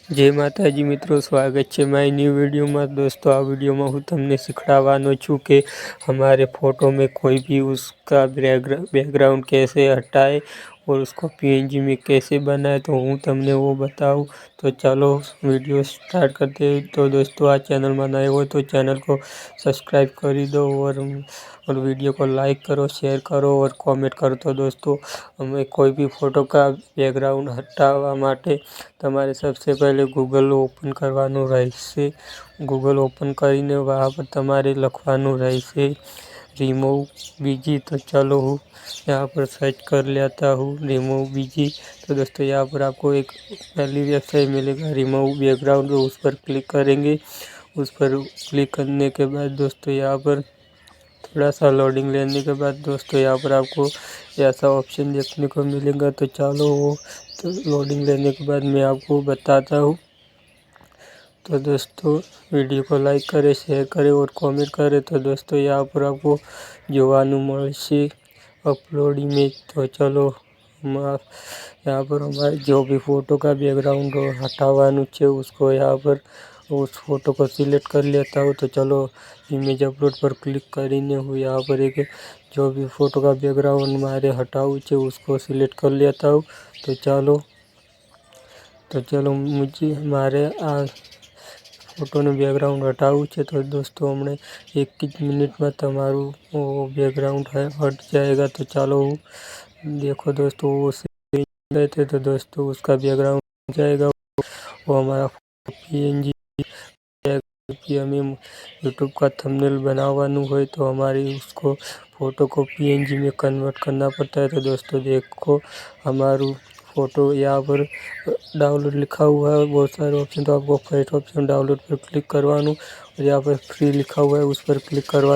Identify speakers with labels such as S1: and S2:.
S1: जय माताजी मित्रों, स्वागत है माय न्यू वीडियो में। दोस्तों आ वीडियो में हूँ तमने सिखवानो छूँ कि हमारे फोटो में कोई भी उसका बैकग्राउंड कैसे हटाए और उसको पीएनजी में कैसे बनाए, तो हूँ तमने वो बताऊँ। तो चलो वीडियो स्टार्ट करते हैं। तो दोस्तों आ चैनल में नए हो तो चैनल को सब्सक्राइब कर दो और वीडियो को लाइक करो, शेयर करो और कमेंट करो। तो दोस्तों हमें कोई भी फोटो का बैकग्राउंड हटावा माटे तमारे सबसे पहले गूगल ओपन करवानुं रहेशे। गूगल ओपन करीने वहाँ पर तमारे लखवानुं रहेशे रिमूव बीजी। तो चलो हूँ यहाँ पर सर्च कर लेता हूँ रिमूव बीजी। तो दोस्तों यहाँ पर आपको एक पहली वेबसाइट मिलेगा रिमूव बैकग्राउंड, उस पर क्लिक करेंगे। उस पर क्लिक करने के बाद दोस्तों यहाँ पर थोड़ा सा लोडिंग लेने के बाद दोस्तों यहाँ पर आपको ऐसा ऑप्शन देखने को मिलेगा। तो चलो वो तो लोडिंग लेने के बाद मैं आपको बताता हूँ। तो दोस्तों वीडियो को लाइक करें, शेयर करें और कमेंट करें। तो दोस्तों यहाँ पर आपको जोवानुं मळशे अपलोड इमेज। तो चलो यहाँ पर हमारे जो भी फ़ोटो का बैकग्राउंड हटावानुं छे उसको यहाँ पर उस फोटो को सिलेक्ट कर लेता हूँ। तो चलो इमेज अपलोड पर क्लिक करीने हूँ यहाँ पर एक जो भी फ़ोटो का बैकग्राउंड मारे हटावू छे उसको सिलेक्ट कर लेता हूँ। तो चलो मुझे मारे आ फोटो ने बैकग्राउंड हटावू छे। तो दोस्तों हमने 1 मिनट में तमारू बैकग्राउंड हट जाएगा। तो चलो देखो दोस्तों वो गए थे तो दोस्तों उसका बैकग्राउंड हट जाएगा। वो हमारा पीएनजी कि हमें यूट्यूब का थंबनेल बनावानुं होय तो हमारी उसको फ़ोटो को पीएनजी में कन्वर्ट करना पड़ता है। तो दोस्तों देखो हमारू फ़ोटो यहाँ पर डाउनलोड लिखा हुआ है, बहुत सारे ऑप्शन। तो आपको फर्स्ट ऑप्शन डाउनलोड पर क्लिक करवानुं और यहाँ पर फ्री लिखा हुआ है उस पर क्लिक करवा।